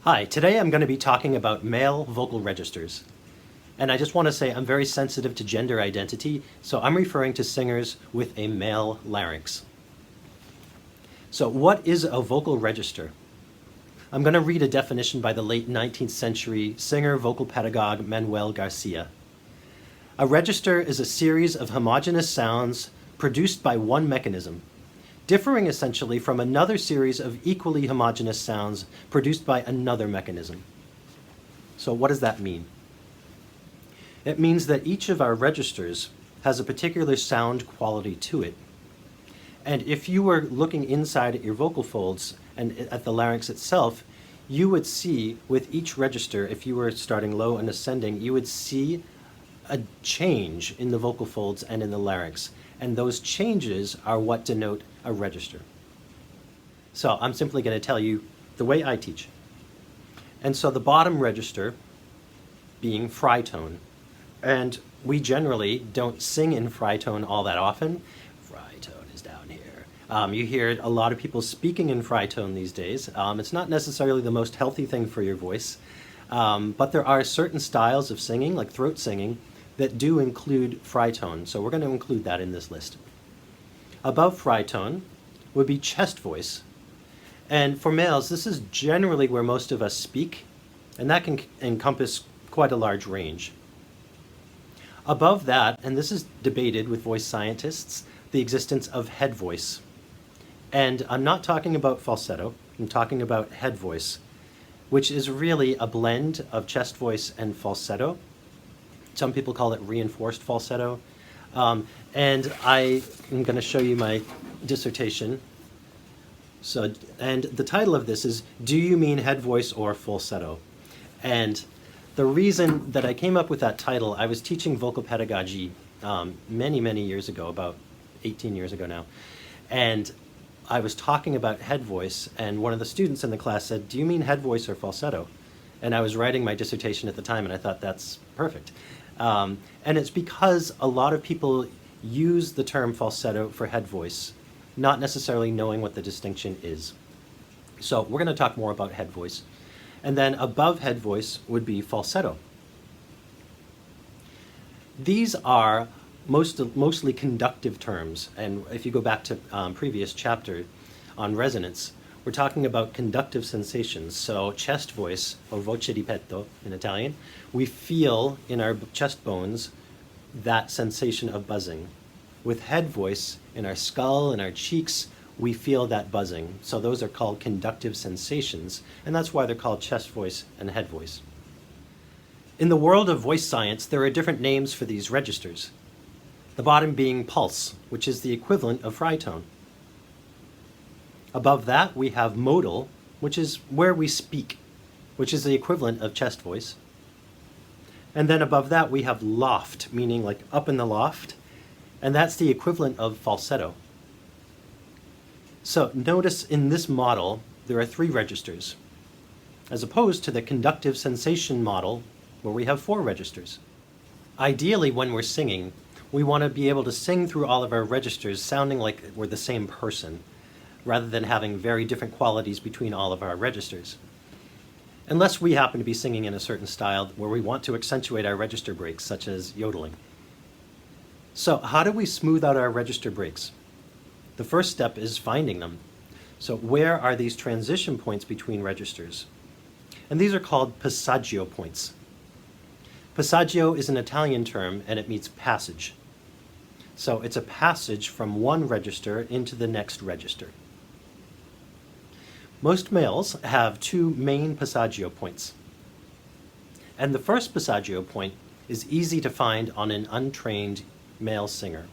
Hi, today I'm going to be talking about male vocal registers. And I just want to say I'm very sensitive to gender identity, so I'm referring to singers with a male larynx. So what is a vocal register? I'm going to read a definition by the late 19th century singer vocal pedagogue Manuel Garcia. A register is a series of homogeneous sounds produced by one mechanism, differing essentially from another series of equally homogeneous sounds produced by another mechanism. So what does that mean? It means that each of our registers has a particular sound quality to it. And if you were looking inside at your vocal folds and at the larynx itself, you would see with each register, if you were starting low and ascending, you would see a change in the vocal folds and in the larynx. And those changes are what denote a register. So I'm simply going to tell you the way I teach. And so the bottom register being fritone. And we generally don't sing in fritone all that often. Fritone is down here. You hear a lot of people speaking in fritone these days. It's not necessarily the most healthy thing for your voice, but there are certain styles of singing, like throat singing, that do include fritone, so we're going to include that in this list. Above fritone would be chest voice, and for males this is generally where most of us speak, and that can encompass quite a large range. Above that, and this is debated with voice scientists, the existence of head voice. And I'm not talking about falsetto, I'm talking about head voice, which is really a blend of chest voice and falsetto. Some people call it reinforced falsetto. And I am going to show you my dissertation. And the title of this is, Do You Mean Head Voice or Falsetto? And the reason that I came up with that title, I was teaching vocal pedagogy many years ago, about 18 years ago now. And I was talking about head voice, and one of the students in the class said, do you mean head voice or falsetto? And I was writing my dissertation at the time, and I thought that's perfect. And it's because a lot of people use the term falsetto for head voice, not necessarily knowing what the distinction is. So we're going to talk more about head voice. And then above head voice would be falsetto. These are mostly conductive terms, and if you go back to previous chapter on resonance, we're talking about conductive sensations. So chest voice, or voce di petto in Italian, we feel in our chest bones that sensation of buzzing. With head voice, in our skull and our cheeks, we feel that buzzing. So those are called conductive sensations, and that's why they're called chest voice and head voice. In the world of voice science, there are different names for these registers. The bottom being pulse, which is the equivalent of fritone. Above that, we have modal, which is where we speak, which is the equivalent of chest voice. And then above that, we have loft, meaning like up in the loft, and that's the equivalent of falsetto. So notice in this model, there are 3 registers, as opposed to the conductive sensation model, where we have 4 registers. Ideally, when we're singing, we want to be able to sing through all of our registers sounding like we're the same person, rather than having very different qualities between all of our registers. Unless we happen to be singing in a certain style where we want to accentuate our register breaks, such as yodeling. So how do we smooth out our register breaks? The first step is finding them. So where are these transition points between registers? And these are called passagio points. Passagio is an Italian term, and it means passage. So it's a passage from one register into the next register. Most males have 2 main passagio points. And the first passagio point is easy to find on an untrained male singer.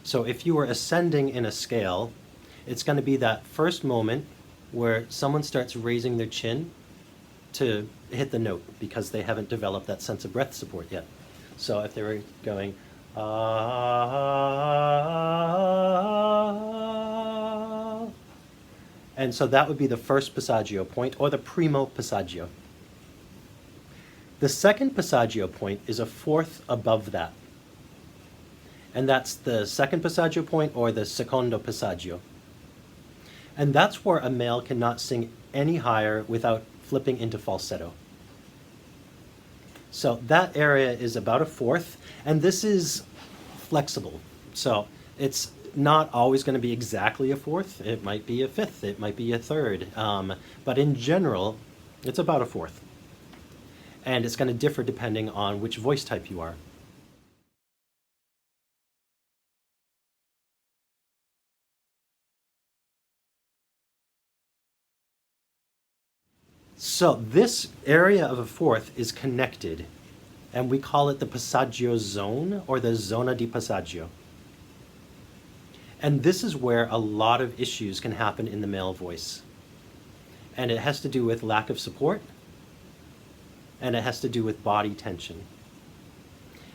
So if you are ascending in a scale, it's going to be that first moment where someone starts raising their chin to hit the note because they haven't developed that sense of breath support yet. So if they were going, and so that would be the first passagio point, or the primo passagio. The second passagio point is a 4th above that. And that's the second passagio point, or the secondo passaggio. And that's where a male cannot sing any higher without flipping into falsetto. So that area is about a fourth, and this is flexible. So it's not always going to be exactly a fourth. It might be a fifth, it might be a third, but in general, it's about a fourth. And it's going to differ depending on which voice type you are. So this area of a fourth is connected, and we call it the passagio zone, or the zona di passaggio. And this is where a lot of issues can happen in the male voice. And it has to do with lack of support, and it has to do with body tension.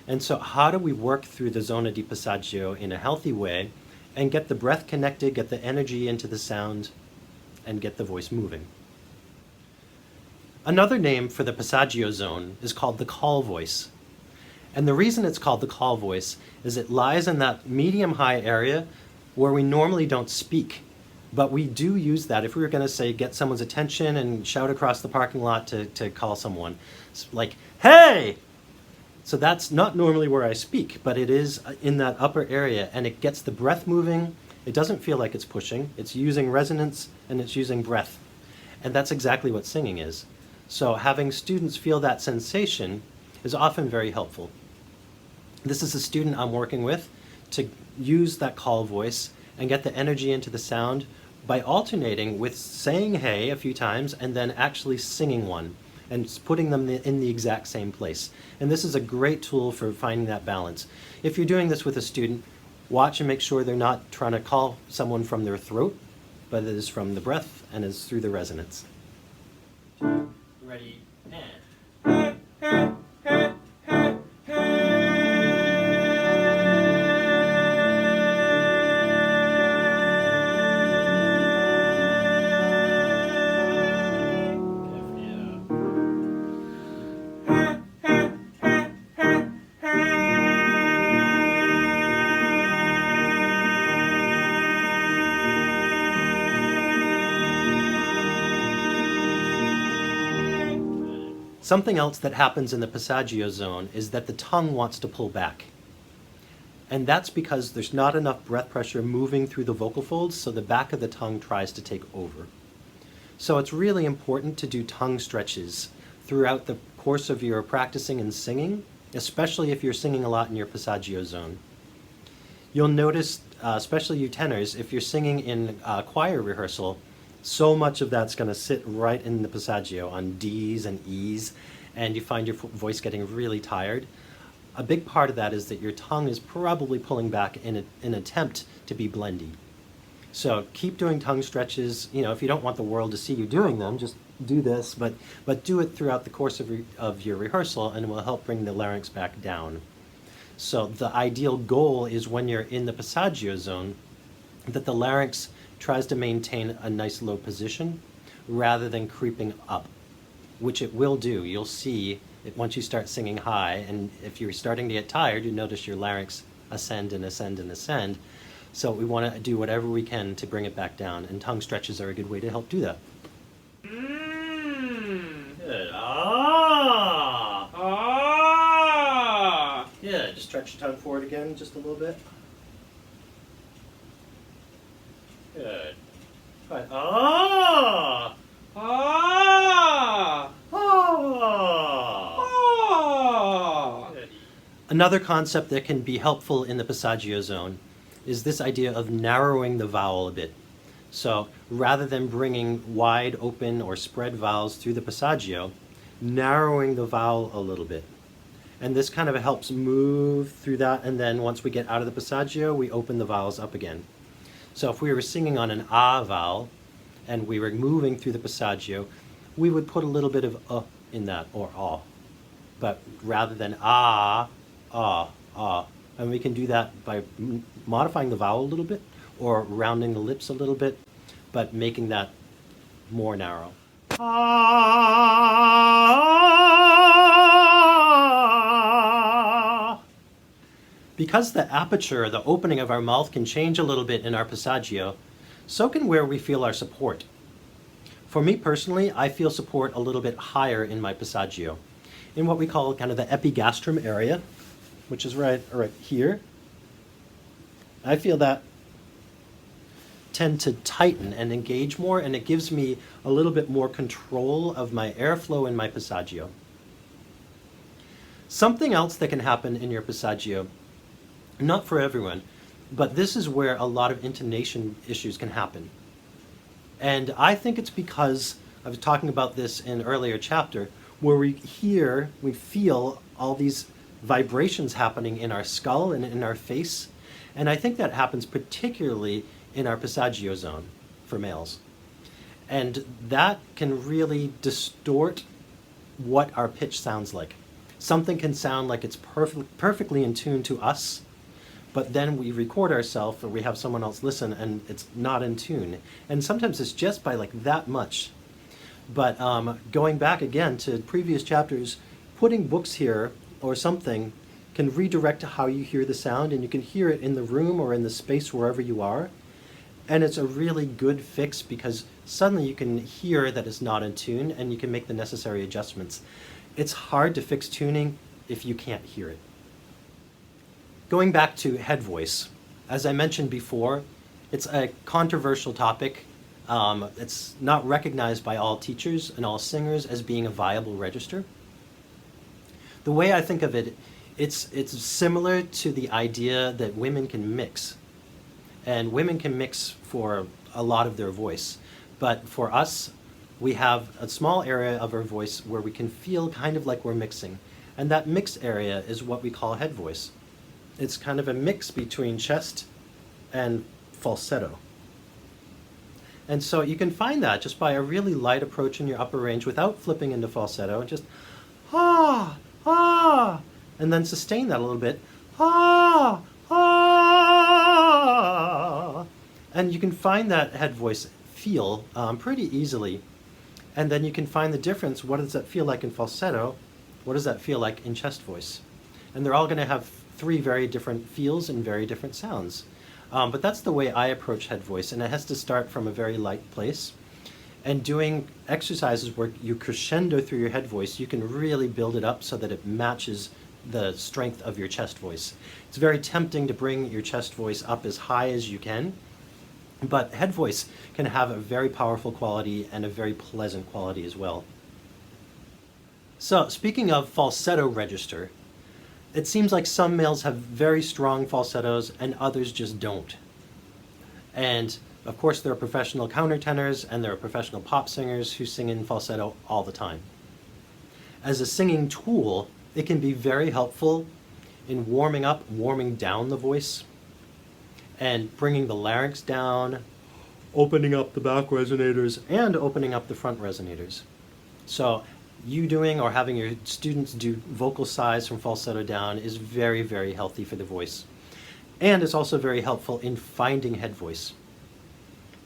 And so how do we work through the zona di passaggio in a healthy way and get the breath connected, get the energy into the sound, and get the voice moving? Another name for the passagio zone is called the call voice. And the reason it's called the call voice is it lies in that medium-high area where we normally don't speak. But we do use that if we were going to say get someone's attention and shout across the parking lot to call someone. It's like, hey! So that's not normally where I speak, but it is in that upper area, and it gets the breath moving. It doesn't feel like it's pushing. It's using resonance and it's using breath. And that's exactly what singing is. So having students feel that sensation is often very helpful. This is a student I'm working with to use that call voice and get the energy into the sound by alternating with saying hey a few times and then actually singing one and putting them in the exact same place. And this is a great tool for finding that balance. If you're doing this with a student, watch and make sure they're not trying to call someone from their throat, but it is from the breath and is through the resonance. Ready, and. Something else that happens in the passagio zone is that the tongue wants to pull back. And that's because there's not enough breath pressure moving through the vocal folds, so the back of the tongue tries to take over. So it's really important to do tongue stretches throughout the course of your practicing and singing, especially if you're singing a lot in your passagio zone. You'll notice, especially you tenors, if you're singing in choir rehearsal, so much of that's going to sit right in the passagio on D's and E's, and you find your voice getting really tired. A big part of that is that your tongue is probably pulling back in an attempt to be blendy. So keep doing tongue stretches. You know, if you don't want the world to see you doing them, just do this, but do it throughout the course of your rehearsal, and it will help bring the larynx back down. So the ideal goal is when you're in the passagio zone, that the larynx tries to maintain a nice low position rather than creeping up, which it will do. You'll see it once you start singing high, and if you're starting to get tired, you notice your larynx ascend and ascend and ascend. So we want to do whatever we can to bring it back down, and tongue stretches are a good way to help do that. Good. Ah! Ah! Yeah, just stretch your tongue forward again just a little bit. Good. Right. Ah! Ah! Ah! Ah! Good. Another concept that can be helpful in the passagio zone is this idea of narrowing the vowel a bit. So rather than bringing wide open or spread vowels through the passagio, narrowing the vowel a little bit. And this kind of helps move through that, and then once we get out of the passagio, we open the vowels up again. So if we were singing on an ah vowel and we were moving through the passagio, we would put a little bit of in that, or ah. But rather than ah, ah, ah. And we can do that by modifying the vowel a little bit or rounding the lips a little bit, but making that more narrow. Ah. Because the aperture, the opening of our mouth can change a little bit in our passagio, so can where we feel our support. For me personally, I feel support a little bit higher in my passagio, in what we call kind of the epigastrum area, which is right here. I feel that tend to tighten and engage more, and it gives me a little bit more control of my airflow in my passagio. Something else that can happen in your passagio, not for everyone, but this is where a lot of intonation issues can happen. And I think it's because I was talking about this in an earlier chapter, where we feel all these vibrations happening in our skull and in our face. And I think that happens particularly in our passagio zone for males. And that can really distort what our pitch sounds like. Something can sound like it's perfectly in tune to us, but then we record ourselves or we have someone else listen and it's not in tune. And sometimes it's just by like that much. But going back again to previous chapters, putting books here or something can redirect how you hear the sound, and you can hear it in the room or in the space wherever you are. And it's a really good fix because suddenly you can hear that it's not in tune and you can make the necessary adjustments. It's hard to fix tuning if you can't hear it. Going back to head voice, as I mentioned before, it's a controversial topic. It's not recognized by all teachers and all singers as being a viable register. The way I think of it, it's similar to the idea that women can mix. And women can mix for a lot of their voice. But for us, we have a small area of our voice where we can feel kind of like we're mixing. And that mixed area is what we call head voice. It's kind of a mix between chest and falsetto. And so you can find that just by a really light approach in your upper range without flipping into falsetto, and just ah, ah, and then sustain that a little bit, ah, ah. And you can find that head voice feel pretty easily. And then you can find the difference. What does that feel like in falsetto? What does that feel like in chest voice? And they're all going to have three very different feels and very different sounds. But that's the way I approach head voice, and it has to start from a very light place. And doing exercises where you crescendo through your head voice, you can really build it up so that it matches the strength of your chest voice. It's very tempting to bring your chest voice up as high as you can, but head voice can have a very powerful quality and a very pleasant quality as well. So speaking of falsetto register, it seems like some males have very strong falsettos and others just don't. And of course there are professional countertenors and there are professional pop singers who sing in falsetto all the time. As a singing tool, it can be very helpful in warming up, warming down the voice, and bringing the larynx down, opening up the back resonators, and opening up the front resonators. So you doing or having your students do vocal size from falsetto down is very, very healthy for the voice. And it's also very helpful in finding head voice.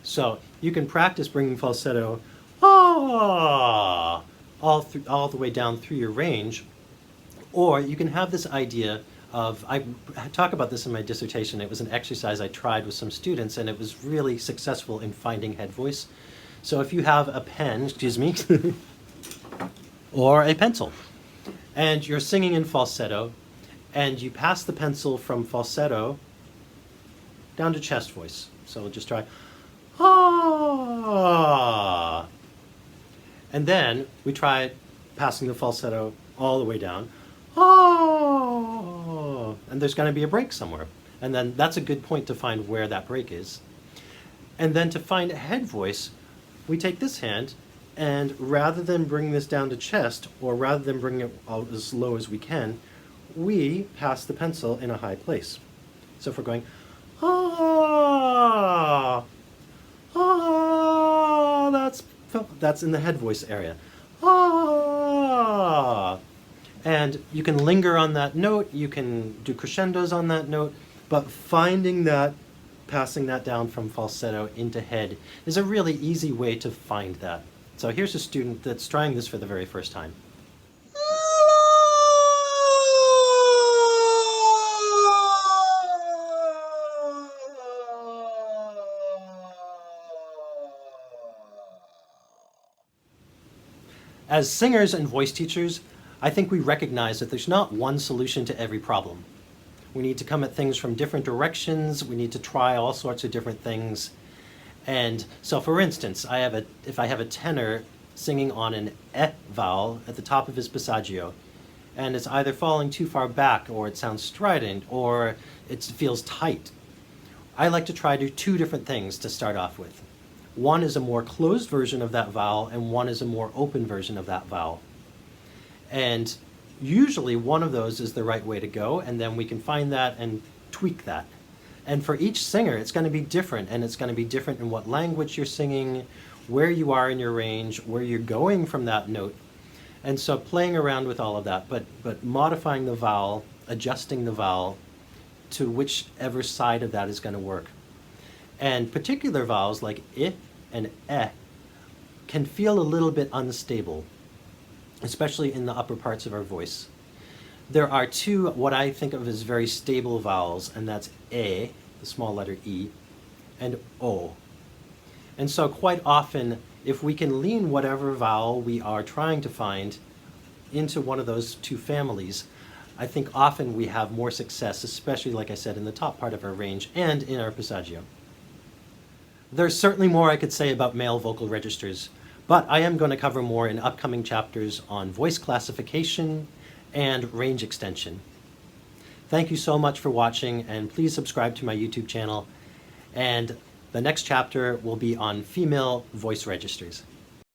So you can practice bringing falsetto ah, all the way down through your range, or you can have this idea of, I talk about this in my dissertation, it was an exercise I tried with some students and it was really successful in finding head voice. So if you have a pen, or a pencil, and you're singing in falsetto, and you pass the pencil from falsetto down to chest voice. So we'll just try, ah. And then we try passing the falsetto all the way down, ah. And there's going to be a break somewhere. And then that's a good point to find where that break is. And then to find head voice, we take this hand, and rather than bringing this down to chest, or rather than bringing it out as low as we can, we pass the pencil in a high place. So if we're going, ah, ah, that's in the head voice area. Ah. And you can linger on that note, you can do crescendos on that note, but finding that, passing that down from falsetto into head is a really easy way to find that. So here's a student that's trying this for the very first time. As singers and voice teachers, I think we recognize that there's not one solution to every problem. We need to come at things from different directions. We need to try all sorts of different things. And so, for instance, if I have a tenor singing on an E vowel at the top of his passagio, and it's either falling too far back, or it sounds strident, or it feels tight, I like to try to do two different things to start off with. One is a more closed version of that vowel, and one is a more open version of that vowel. And usually one of those is the right way to go, and then we can find that and tweak that. And for each singer, it's going to be different, and it's going to be different in what language you're singing, where you are in your range, where you're going from that note. And so playing around with all of that, but modifying the vowel, adjusting the vowel to whichever side of that is going to work. And particular vowels like I and E can feel a little bit unstable, especially in the upper parts of our voice. There are two what I think of as very stable vowels, and that's E, the small letter E, and O. And so quite often, if we can lean whatever vowel we are trying to find into one of those two families, I think often we have more success, especially, like I said, in the top part of our range and in our passagio. There's certainly more I could say about male vocal registers, but I am going to cover more in upcoming chapters on voice classification and range extension. Thank you so much for watching, and please subscribe to my YouTube channel. And the next chapter will be on female voice registers.